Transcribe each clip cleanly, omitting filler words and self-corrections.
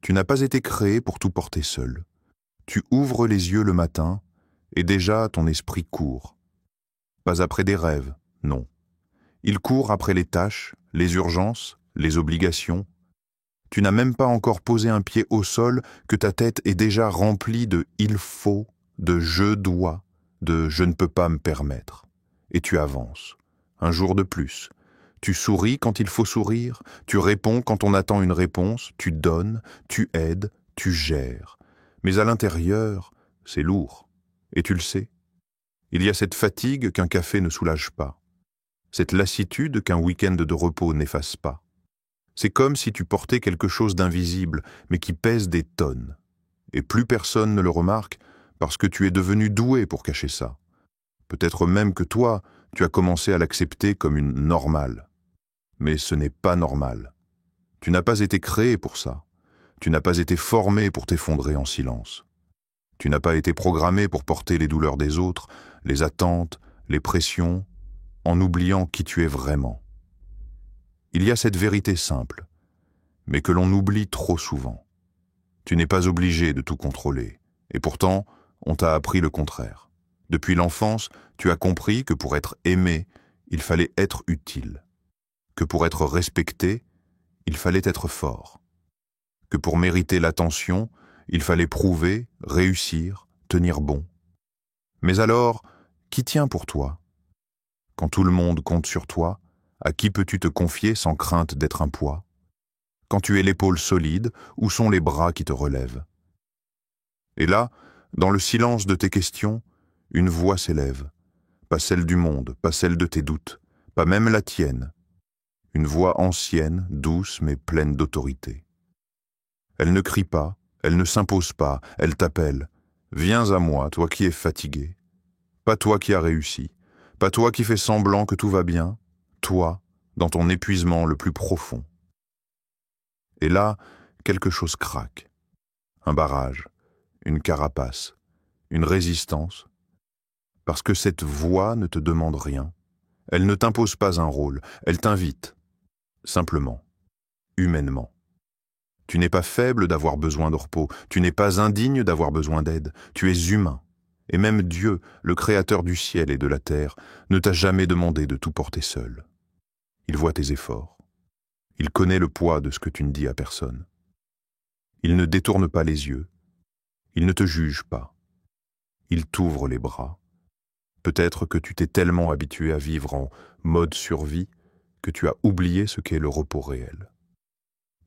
Tu n'as pas été créé pour tout porter seul. Tu ouvres les yeux le matin, et déjà ton esprit court. Pas après des rêves, non. Il court après les tâches, les urgences, les obligations. Tu n'as même pas encore posé un pied au sol que ta tête est déjà remplie de « il faut », de « je dois », de « je ne peux pas me permettre ». Et tu avances. Un jour de plus. Tu souris quand il faut sourire, tu réponds quand on attend une réponse, tu donnes, tu aides, tu gères. Mais à l'intérieur, c'est lourd. Et tu le sais. Il y a cette fatigue qu'un café ne soulage pas. Cette lassitude qu'un week-end de repos n'efface pas. C'est comme si tu portais quelque chose d'invisible, mais qui pèse des tonnes. Et plus personne ne le remarque parce que tu es devenu doué pour cacher ça. Peut-être même que toi, tu as commencé à l'accepter comme une normale. Mais ce n'est pas normal. Tu n'as pas été créé pour ça. Tu n'as pas été formé pour t'effondrer en silence. Tu n'as pas été programmé pour porter les douleurs des autres, les attentes, les pressions, en oubliant qui tu es vraiment. Il y a cette vérité simple, mais que l'on oublie trop souvent. Tu n'es pas obligé de tout contrôler, et pourtant, on t'a appris le contraire. Depuis l'enfance, tu as compris que pour être aimé, il fallait être utile. Que pour être respecté, il fallait être fort. Que pour mériter l'attention, il fallait prouver, réussir, tenir bon. Mais alors, qui tient pour toi? Quand tout le monde compte sur toi, à qui peux-tu te confier sans crainte d'être un poids? Quand tu es l'épaule solide, où sont les bras qui te relèvent? Et là, dans le silence de tes questions, une voix s'élève. Pas celle du monde, pas celle de tes doutes, pas même la tienne. Une voix ancienne, douce mais pleine d'autorité. Elle ne crie pas, elle ne s'impose pas, elle t'appelle. Viens à moi, toi qui es fatigué. Pas toi qui as réussi, pas toi qui fais semblant que tout va bien, toi, dans ton épuisement le plus profond. Et là, quelque chose craque. Un barrage, une carapace, une résistance. Parce que cette voix ne te demande rien. Elle ne t'impose pas un rôle, elle t'invite. Simplement, humainement. Tu n'es pas faible d'avoir besoin de repos, tu n'es pas indigne d'avoir besoin d'aide, tu es humain. Et même Dieu, le créateur du ciel et de la terre, ne t'a jamais demandé de tout porter seul. Il voit tes efforts. Il connaît le poids de ce que tu ne dis à personne. Il ne détourne pas les yeux. Il ne te juge pas. Il t'ouvre les bras. Peut-être que tu t'es tellement habitué à vivre en mode survie que tu as oublié ce qu'est le repos réel.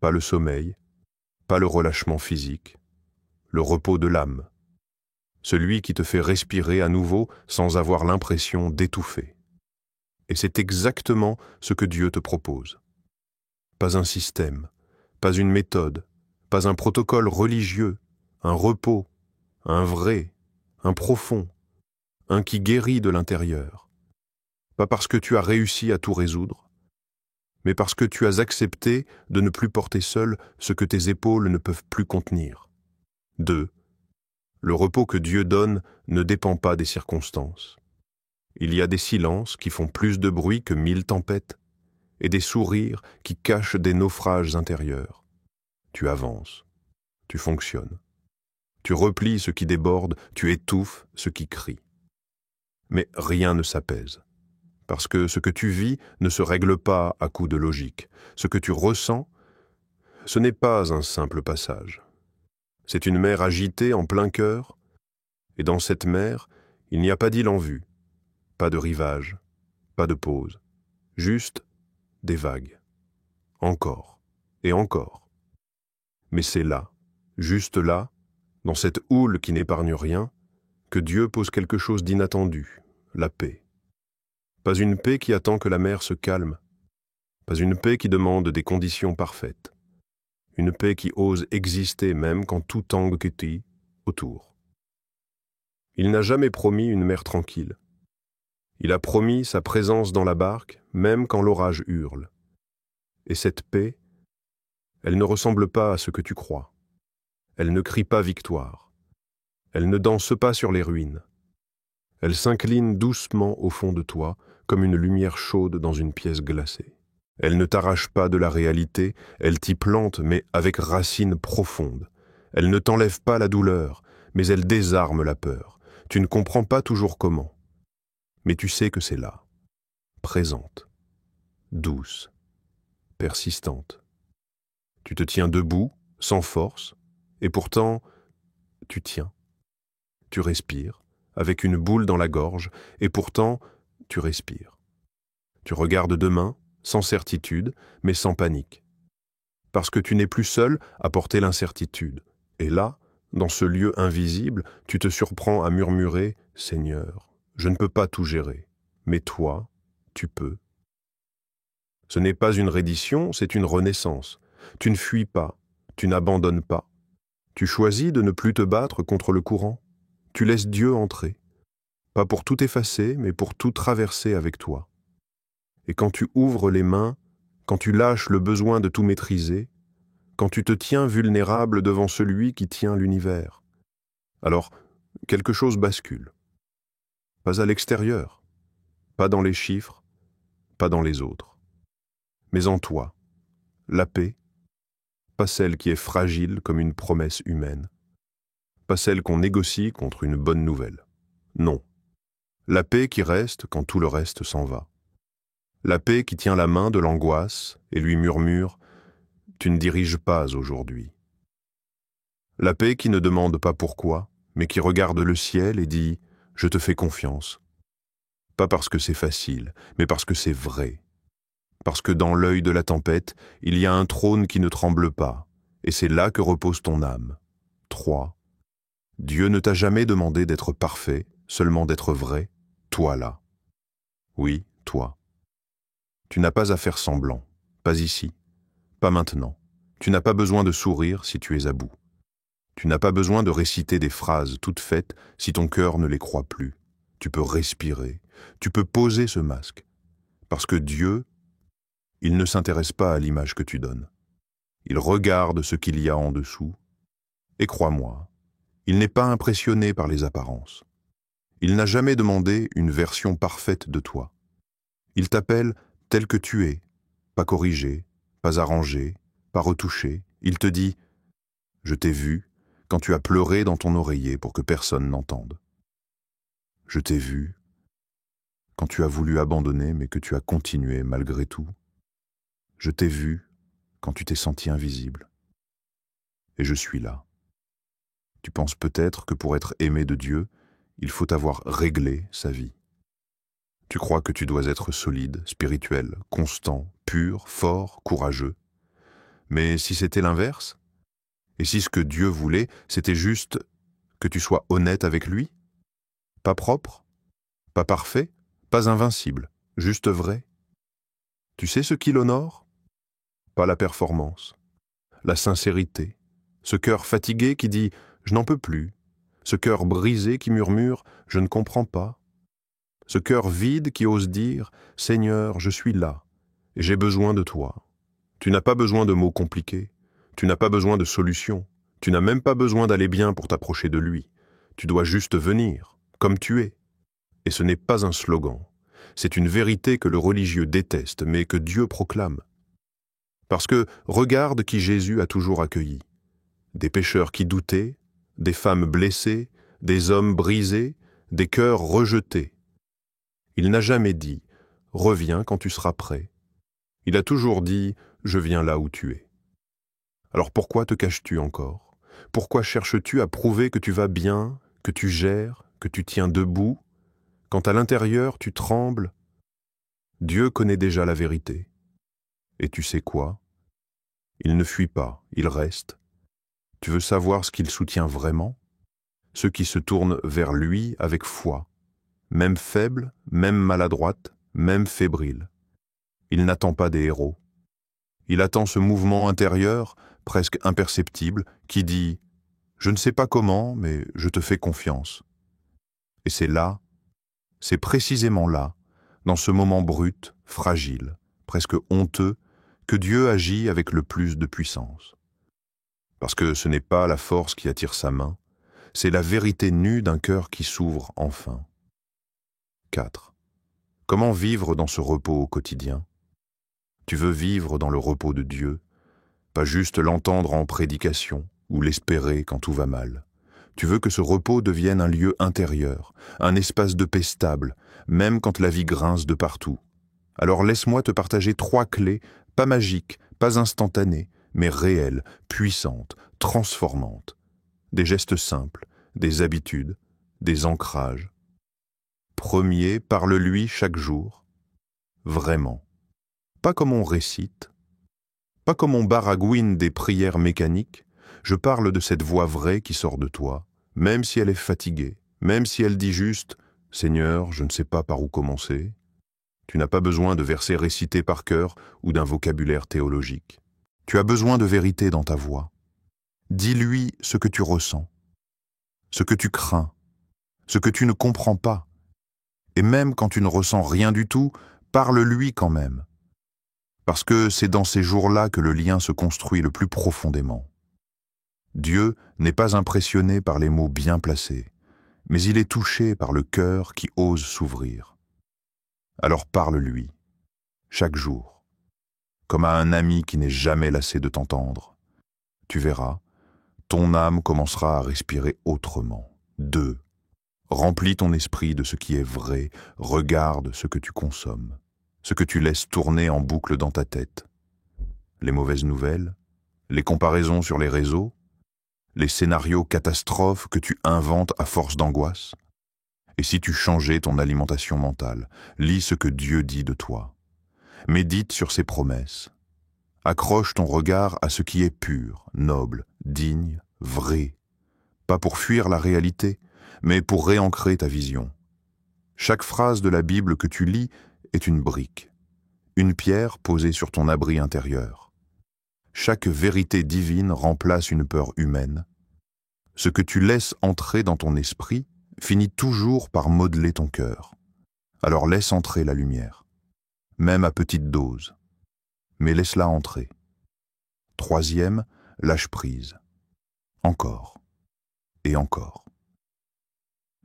Pas le sommeil, pas le relâchement physique, le repos de l'âme. Celui qui te fait respirer à nouveau sans avoir l'impression d'étouffer. Et c'est exactement ce que Dieu te propose. Pas un système, pas une méthode, pas un protocole religieux, un repos, un vrai, un profond, un qui guérit de l'intérieur. Pas parce que tu as réussi à tout résoudre, mais parce que tu as accepté de ne plus porter seul ce que tes épaules ne peuvent plus contenir. 2. Le repos que Dieu donne ne dépend pas des circonstances. Il y a des silences qui font plus de bruit que 1000 tempêtes, et des sourires qui cachent des naufrages intérieurs. Tu avances, tu fonctionnes. Tu replies ce qui déborde, tu étouffes ce qui crie. Mais rien ne s'apaise, parce que ce que tu vis ne se règle pas à coup de logique. Ce que tu ressens, ce n'est pas un simple passage. C'est une mer agitée en plein cœur, et dans cette mer, il n'y a pas d'île en vue, pas de rivage, pas de pause, juste des vagues. Encore et encore. Mais c'est là, juste là, dans cette houle qui n'épargne rien, que Dieu pose quelque chose d'inattendu, la paix. Pas une paix qui attend que la mer se calme, pas une paix qui demande des conditions parfaites, une paix qui ose exister même quand tout tangue autour. Il n'a jamais promis une mer tranquille. Il a promis sa présence dans la barque, même quand l'orage hurle. Et cette paix, elle ne ressemble pas à ce que tu crois. Elle ne crie pas victoire. Elle ne danse pas sur les ruines. Elle s'incline doucement au fond de toi, comme une lumière chaude dans une pièce glacée. Elle ne t'arrache pas de la réalité, elle t'y plante, mais avec racines profondes. Elle ne t'enlève pas la douleur, mais elle désarme la peur. Tu ne comprends pas toujours comment, mais tu sais que c'est là, présente, douce, persistante. Tu te tiens debout, sans force, et pourtant, tu tiens. Tu respires, avec une boule dans la gorge, et pourtant, tu respires. Tu regardes demain, sans certitude, mais sans panique. Parce que tu n'es plus seul à porter l'incertitude. Et là, dans ce lieu invisible, tu te surprends à murmurer « Seigneur, je ne peux pas tout gérer, mais toi, tu peux. » Ce n'est pas une reddition, c'est une renaissance. Tu ne fuis pas, tu n'abandonnes pas. Tu choisis de ne plus te battre contre le courant. Tu laisses Dieu entrer. Pas pour tout effacer, mais pour tout traverser avec toi. Et quand tu ouvres les mains, quand tu lâches le besoin de tout maîtriser, quand tu te tiens vulnérable devant celui qui tient l'univers, alors quelque chose bascule. Pas à l'extérieur, pas dans les chiffres, pas dans les autres, mais en toi. La paix, pas celle qui est fragile comme une promesse humaine, pas celle qu'on négocie contre une bonne nouvelle. Non. La paix qui reste quand tout le reste s'en va. La paix qui tient la main de l'angoisse et lui murmure « Tu ne diriges pas aujourd'hui ». La paix qui ne demande pas pourquoi, mais qui regarde le ciel et dit « Je te fais confiance ». Pas parce que c'est facile, mais parce que c'est vrai. Parce que dans l'œil de la tempête, il y a un trône qui ne tremble pas, et c'est là que repose ton âme. 3. Dieu ne t'a jamais demandé d'être parfait, seulement d'être vrai, toi là. Oui, toi. Tu n'as pas à faire semblant, pas ici, pas maintenant. Tu n'as pas besoin de sourire si tu es à bout. Tu n'as pas besoin de réciter des phrases toutes faites si ton cœur ne les croit plus. Tu peux respirer, tu peux poser ce masque. Parce que Dieu, il ne s'intéresse pas à l'image que tu donnes. Il regarde ce qu'il y a en dessous. Et crois-moi, il n'est pas impressionné par les apparences. Il n'a jamais demandé une version parfaite de toi. Il t'appelle tel que tu es, pas corrigé, pas arrangé, pas retouché. Il te dit « Je t'ai vu quand tu as pleuré dans ton oreiller pour que personne n'entende. Je t'ai vu quand tu as voulu abandonner mais que tu as continué malgré tout. Je t'ai vu quand tu t'es senti invisible. Et je suis là. Tu penses peut-être que pour être aimé de Dieu, il faut avoir réglé sa vie. Tu crois que tu dois être solide, spirituel, constant, pur, fort, courageux. Mais si c'était l'inverse, et si ce que Dieu voulait, c'était juste que tu sois honnête avec lui, pas propre, pas parfait, pas invincible, juste vrai. Tu sais ce qui l'honore? Pas la performance, la sincérité, ce cœur fatigué qui dit « je n'en peux plus », ce cœur brisé qui murmure « je ne comprends pas », ce cœur vide qui ose dire « Seigneur, je suis là, et j'ai besoin de toi ». Tu n'as pas besoin de mots compliqués, tu n'as pas besoin de solutions, tu n'as même pas besoin d'aller bien pour t'approcher de lui. Tu dois juste venir, comme tu es. Et ce n'est pas un slogan, c'est une vérité que le religieux déteste, mais que Dieu proclame. Parce que regarde qui Jésus a toujours accueilli. Des pécheurs qui doutaient, des femmes blessées, des hommes brisés, des cœurs rejetés. Il n'a jamais dit « Reviens quand tu seras prêt ». Il a toujours dit « Je viens là où tu es ». Alors pourquoi te caches-tu encore? Pourquoi cherches-tu à prouver que tu vas bien, que tu gères, que tu tiens debout, quand à l'intérieur tu trembles? Dieu connaît déjà la vérité. Et tu sais quoi? Il ne fuit pas, il reste. Tu veux savoir ce qu'il soutient vraiment? Ceux qui se tournent vers lui avec foi, même faibles, même maladroites, même fébriles. Il n'attend pas des héros. Il attend ce mouvement intérieur, presque imperceptible, qui dit « Je ne sais pas comment, mais je te fais confiance ». Et c'est là, c'est précisément là, dans ce moment brut, fragile, presque honteux, que Dieu agit avec le plus de puissance. Parce que ce n'est pas la force qui attire sa main, c'est la vérité nue d'un cœur qui s'ouvre enfin. 4. Comment vivre dans ce repos au quotidien? Tu veux vivre dans le repos de Dieu, pas juste l'entendre en prédication ou l'espérer quand tout va mal. Tu veux que ce repos devienne un lieu intérieur, un espace de paix stable, même quand la vie grince de partout. Alors laisse-moi te partager 3 clés, pas magiques, pas instantanées, mais réelles, puissantes, transformantes. Des gestes simples, des habitudes, des ancrages. Premier, parle-lui chaque jour. Vraiment. Pas comme on récite, pas comme on baragouine des prières mécaniques. Je parle de cette voix vraie qui sort de toi, même si elle est fatiguée, même si elle dit juste « Seigneur, je ne sais pas par où commencer ». Tu n'as pas besoin de versets récités par cœur ou d'un vocabulaire théologique. Tu as besoin de vérité dans ta voix. Dis-lui ce que tu ressens, ce que tu crains, ce que tu ne comprends pas. Et même quand tu ne ressens rien du tout, parle-lui quand même. Parce que c'est dans ces jours-là que le lien se construit le plus profondément. Dieu n'est pas impressionné par les mots bien placés, mais il est touché par le cœur qui ose s'ouvrir. Alors parle-lui, chaque jour, comme à un ami qui n'est jamais lassé de t'entendre. Tu verras, ton âme commencera à respirer autrement. 2. Remplis ton esprit de ce qui est vrai, regarde ce que tu consommes, ce que tu laisses tourner en boucle dans ta tête. Les mauvaises nouvelles, les comparaisons sur les réseaux, les scénarios catastrophes que tu inventes à force d'angoisse. Et si tu changeais ton alimentation mentale, lis ce que Dieu dit de toi. Médite sur ses promesses. Accroche ton regard à ce qui est pur, noble, digne, vrai. Pas pour fuir la réalité, mais pour réancrer ta vision. Chaque phrase de la Bible que tu lis est une brique, une pierre posée sur ton abri intérieur. Chaque vérité divine remplace une peur humaine. Ce que tu laisses entrer dans ton esprit finit toujours par modeler ton cœur. Alors laisse entrer la lumière, même à petite dose, mais laisse-la entrer. 3e, lâche prise. Encore et encore.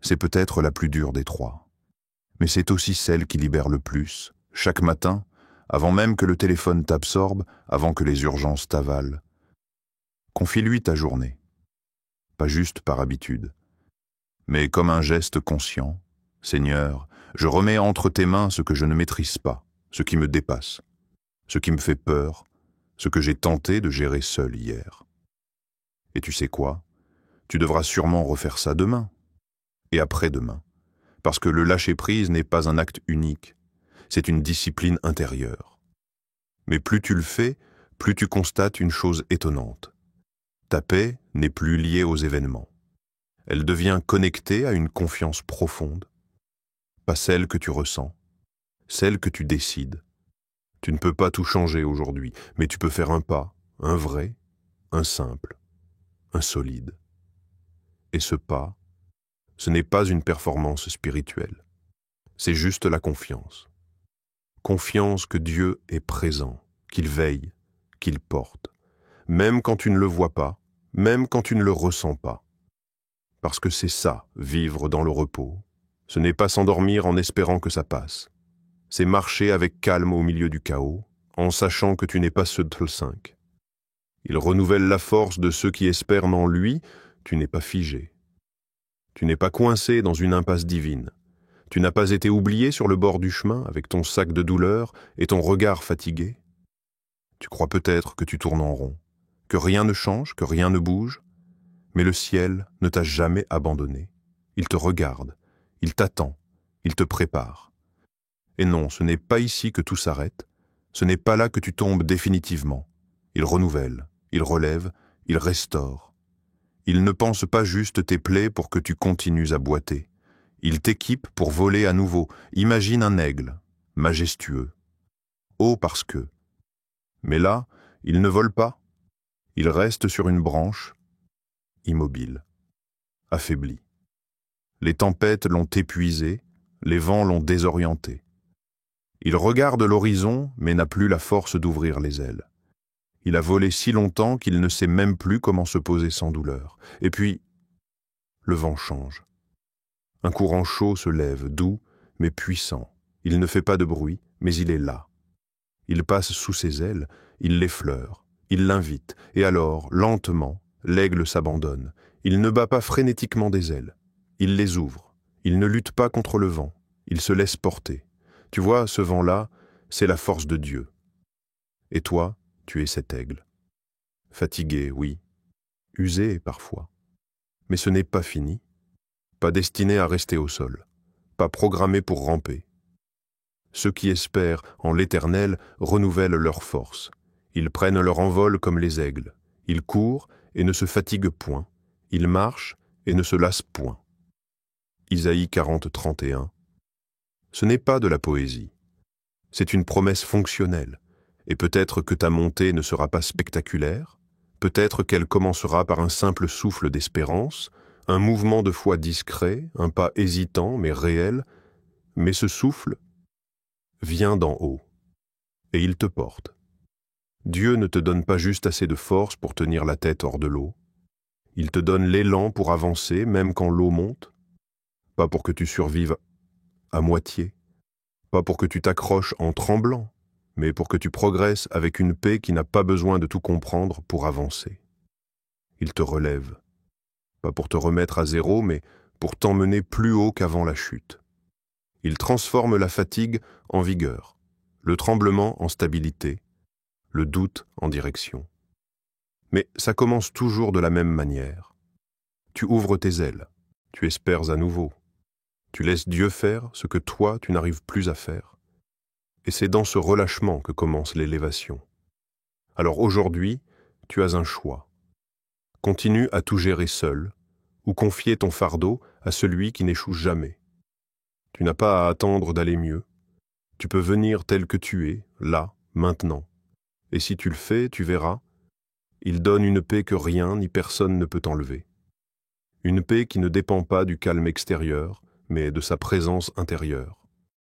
C'est peut-être la plus dure des 3, mais c'est aussi celle qui libère le plus, chaque matin, avant même que le téléphone t'absorbe, avant que les urgences t'avalent. Confie-lui ta journée, pas juste par habitude, mais comme un geste conscient. Seigneur, je remets entre tes mains ce que je ne maîtrise pas, ce qui me dépasse, ce qui me fait peur, ce que j'ai tenté de gérer seul hier. Et tu sais quoi? Tu devras sûrement refaire ça demain, et après-demain, parce que le lâcher-prise n'est pas un acte unique, c'est une discipline intérieure. Mais plus tu le fais, plus tu constates une chose étonnante. Ta paix n'est plus liée aux événements. Elle devient connectée à une confiance profonde, pas celle que tu ressens, celle que tu décides. Tu ne peux pas tout changer aujourd'hui, mais tu peux faire un pas, un vrai, un simple, un solide. Et ce pas, ce n'est pas une performance spirituelle, c'est juste la confiance. Confiance que Dieu est présent, qu'il veille, qu'il porte, même quand tu ne le vois pas, même quand tu ne le ressens pas. Parce que c'est ça, vivre dans le repos. Ce n'est pas s'endormir en espérant que ça passe. C'est marcher avec calme au milieu du chaos, en sachant que tu n'es pas seul 5. Il renouvelle la force de ceux qui espèrent en lui, tu n'es pas figé. Tu n'es pas coincé dans une impasse divine. Tu n'as pas été oublié sur le bord du chemin avec ton sac de douleur et ton regard fatigué. Tu crois peut-être que tu tournes en rond, que rien ne change, que rien ne bouge, mais le ciel ne t'a jamais abandonné. Il te regarde, il t'attend, il te prépare. Et non, ce n'est pas ici que tout s'arrête, ce n'est pas là que tu tombes définitivement. Il renouvelle, il relève, il restaure. Il ne pense pas juste tes plaies pour que tu continues à boiter. Il t'équipe pour voler à nouveau. Imagine un aigle, majestueux, haut parce que. Mais là, il ne vole pas. Il reste sur une branche, immobile, affaibli. Les tempêtes l'ont épuisé, les vents l'ont désorienté. Il regarde l'horizon, mais n'a plus la force d'ouvrir les ailes. Il a volé si longtemps qu'il ne sait même plus comment se poser sans douleur. Et puis, le vent change. Un courant chaud se lève, doux, mais puissant. Il ne fait pas de bruit, mais il est là. Il passe sous ses ailes, il l'effleure, il l'invite, et alors, lentement, l'aigle s'abandonne. Il ne bat pas frénétiquement des ailes. Il les ouvre. Il ne lutte pas contre le vent. Il se laisse porter. Tu vois, ce vent-là, c'est la force de Dieu. Et toi, tu es cet aigle. Fatigué, oui. Usé, parfois. Mais ce n'est pas fini. Pas destiné à rester au sol. Pas programmé pour ramper. Ceux qui espèrent en l'Éternel renouvellent leur force. Ils prennent leur envol comme les aigles. Ils courent et ne se fatiguent point. Ils marchent et ne se lassent point. Isaïe 40, 31. Ce n'est pas de la poésie. C'est une promesse fonctionnelle. Et peut-être que ta montée ne sera pas spectaculaire, peut-être qu'elle commencera par un simple souffle d'espérance, un mouvement de foi discret, un pas hésitant mais réel, mais ce souffle vient d'en haut, et il te porte. Dieu ne te donne pas juste assez de force pour tenir la tête hors de l'eau. Il te donne l'élan pour avancer, même quand l'eau monte. Pas pour que tu survives à moitié, pas pour que tu t'accroches en tremblant, mais pour que tu progresses avec une paix qui n'a pas besoin de tout comprendre pour avancer. Il te relève, pas pour te remettre à zéro, mais pour t'emmener plus haut qu'avant la chute. Il transforme la fatigue en vigueur, le tremblement en stabilité, le doute en direction. Mais ça commence toujours de la même manière. Tu ouvres tes ailes, tu espères à nouveau. Tu laisses Dieu faire ce que toi, tu n'arrives plus à faire. Et c'est dans ce relâchement que commence l'élévation. Alors aujourd'hui, tu as un choix. Continue à tout gérer seul, ou confier ton fardeau à celui qui n'échoue jamais. Tu n'as pas à attendre d'aller mieux. Tu peux venir tel que tu es, là, maintenant. Et si tu le fais, tu verras, il donne une paix que rien ni personne ne peut enlever. Une paix qui ne dépend pas du calme extérieur, mais de sa présence intérieure.